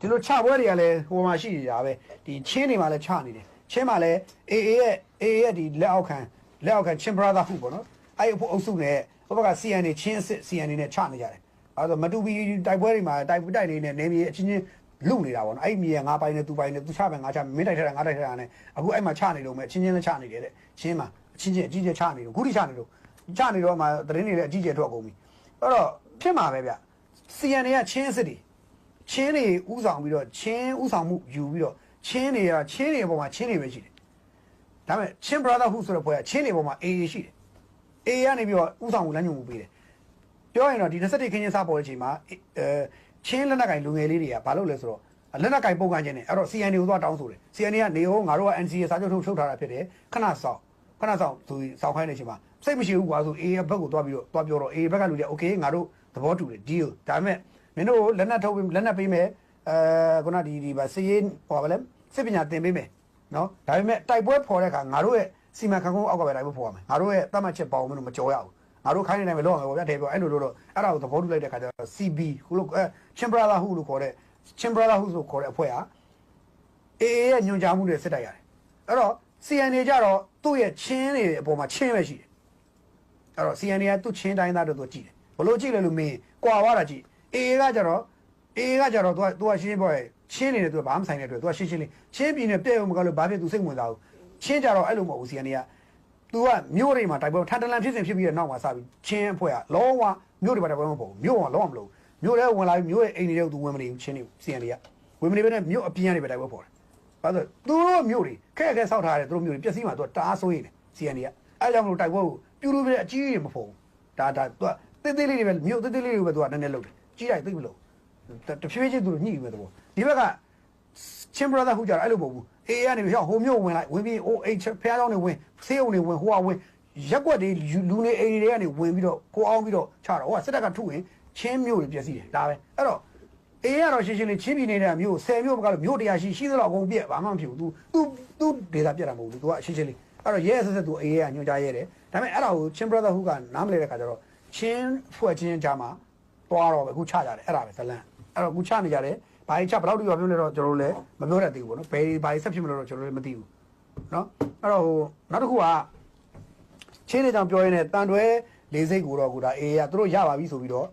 ဒီလိုချပွဲတွေကလည်းဟိုမှာရှိနေတာပဲဒီချင်းတွေမှာလည်းချနေတယ်ချင်းမှာလည်းအေးဒီလက်အောက်ခံချင်း brother ဟုပေါ့နော်အဲ့အုပ်စုနဲ့ဟိုဘက်က CNA ချင်းအစ် CNA နဲ့ချနေကြတယ်အဲ့တော့မတူဘီတိုက်ပွဲတွေမှာတိုက်လေးနဲ့နေမြေအချင်းချင်းလူနေတာပေါ့နော်အဲ့မြေငါပိုင်းနဲ့သူပိုင်းနဲ့သူချပဲငါချမင်းတိုက်ထက်တာငါတိုက်ထက်တာနဲ့အခုအဲ့မှာချနေတော့မယ်အချင်းချင်းလည်းချနေတယ်တဲ့ချင်းမှာအချင်းချင်းအကြီးကျယ်ချနေတော့ခုထိချနေတော့မှသတင်းတွေလည်းအကြီးကျယ်ထွက်ကုန်ပြီအဲ့တော့ဖြစ်မှာပဲဗျ CNA ကချင်းအစ်တွေချင်းတွေဥဆောင်ပြီးတော့ချင်းဥဆောင်မှုယူပြီးတော့ချင်းတွေအပေါ်မှာချင်းတွေပဲရှိတယ်ဒါပေမဲ့ချင်း brother ဟုဆိုတဲ့ဘွဲကချင်းတွေပေါ်မှာ AA ရှိတယ် AA ကနေပြီးတော့ဥဆောင်မှုလမ်းညွှန်မှုပေးတယ်ပြောရင်တော့ဒီ21ခင်းချင်းစားပေါ်တဲ့အချိန်မှာချင်းလက်နက်ကင်လူငယ်လေးတွေကဘာလုပ်လဲဆိုတော့လက်နက်ကင်ပုံကန်ချင်းနဲ့အဲ့တော့ CNA ကိုသွားတောင်းဆိုတယ် CNA ကနေဟိုငါတို့က NCA စာချုပ်ထုတ်ထားတာဖြစ်တယ်ခဏဆောင်သူစောင့်ခိုင်းတဲ့အချိန်မှာစိတ်မရှိဘူးကွာဆို AA ဘက်ကိုသွားပြီးတော့ပြောတော့ AA ဘက်ကလူတွေ okay ငါတို့သဘောတူတယ် deal ဒါပေမဲ့မင်းတို့လက်နက်ပေးမယ်ခုနဒီပါစီရင်ဟောပါလဲစစ်ပညာသင်ပေးမယ်နော်ဒါပေမဲ့တိုက်ပွဲဖော်တဲ့အခါငါတို့ရဲ့စီမံခန့်ခွဲအောက်ကပဲတိုက်ပွဲဖော်ရမယ်ငါတို့ရဲ့တတ်မှတ်ချက်ပေါင်းမင်းတို့မကြော်ရဘူးငါတို့ခိုင်းနေတယ်ပဲလောက်အောင်ပဲဗျာတဲ့ပြောအဲ့လိုလို့တော့အဲ့ဒါကိုသဘောတူလိုက်တဲ့အခါကျတော့ CB ခုလို့ချင်း brother ဟုလို့ခေါ်တဲ့ချင်း brother ဟုဆိုခေါ်တဲ့အဖွဲ့ဟာ AA ရဲ့ညွှန်ကြားမှုတွေစစ်တိုက်ရတယ်အဲ့တော့ CNA ကြတော့သူ့ရဲ့ချင်းတွေအပေါ်မှာချင်းပဲရှိတယ်အဲ့တော့ CNA ကသူ့ချင်းတိုင်းသားတို့သူကြည့်တယ်ဘလို့ကြည့်လဲလို့မင်းကွာသွားတာကြည့်AA ကကြတော့ तू ကရှင်းပြောရဲချင်းနေတယ် तू ဘာမှဆိုင်တဲ့အတွက် तू ကရှင်းလေးချင်းပြည်နယ်ပြည့်အောင်မကလို့ဘာဖြစ် तू စိတ်ဝင်စားဘူးချင်းကြတော့အဲ့လိုမဟုတ်ဘူး CNA က तू ကမြို့တွေမှာတိုက်ပွဲထန်တလန်ဖြစ်စဉ်ဖြစ်ပြီးတဲ့နောက်မှာစပြီးချင်းအဖွဲ့ကလုံးဝမြို့တွေမှာတိုက်ပွဲမပေါ့ဘူးမြို့ကလုံးဝမလို့မြို့ထဲဝင်လာပြီးမြို့ရဲ့အိမ်တွေကို तू ဝင်မနေဘူးချင်းနေ CNA ကဝင်မနေဘဲနဲ့မြို့အပြင်ကနေပဲတိုက်ပွဲပေါ်တယ်ဘာလို့သူတို့မြို့တွေခက်ဆောက်ထားတယ်သူတို့မြို့တွေပျက်စီးမှာ तू တအားဆိုးရည်တယ် CNA ကအဲ့ကြောင့်မလို့တိုက်ပွဲကိုပြူလို့ပြတဲ့အကြီးကြီးမဖို့ဘူးဒါ तू ကတေးသေးလေးတွေပဲမြို့သေးသေးလေးတွေပဲ तू ကနည်းနည်းလုပ်တယ်ကြီးတိုင်းသိမလို့တဖြည်းဖြည်းသူတို့ညှိပြီးမဲ့တော့ဒီဘက်ကချင်း brother ဟုကြတော့အဲ့လိုမဟုတ်ဘူးအေးကနေပြီးဟိုမျိုးဝင်လိုက်ဝင်ပြီးအိုးအိတ်ဖះเจ้าနေဝင်ဆေးုံနေဝင်ဟိုကဝင်ရက်ွက်တွေလူနေအိမ်တွေကနေဝင်ပြီးတော့ကိုအောင်ပြီးတော့ချတော့ဟိုကစစ်တပ်ကထုဝင်ချင်းမျိုးတွေပြည့်စည်တယ်ဒါပဲအဲ့တော့အေးကတော့ရှင်းလေးချင်းပြည်နေတဲ့မျိုး10မျိုးမကလို့မျိုး100ရှိသလောက်အကုန်ပြက်ဘာမှမဖြစ်ဘူးသူဒေတာပြက်တာမဟုတ်ဘူး तू ကရှင်းလေးအဲ့တော့ရဲဆက် तू အေးကညွှန်ကြားရဲတယ်ဒါပေမဲ့အဲ့ဒါကိုချင်း brother ဟုကနားမလဲတဲ့ခါကျတော့ချင်းဖွဲ့ချင်းကြားမှာတွားတော့ပဲအခုချကြတယ်အဲ့ဒါပဲဇလန်အဲ့တော့အခုချနေကြတယ်ဘာကြီးချဘယ်လောက်တိပြောလဲတော့ကျွန်တော်တို့လည်းမပြောတတ်သေးဘူးပေါ့နော်ဘယ်ဘာကြီးဆက်ဖြစ်မလို့တော့ကျွန်တော်တို့လည်းမသိဘူးနော်အဲ့တော့ဟိုနောက်တစ်ခုကချင်းနေကြောင်ပြောရင်းနဲ့တန်တွဲလေးစိတ်ကိုတော့ခုဒါအေးရသူတို့ရပါပြီဆိုပြီးတော့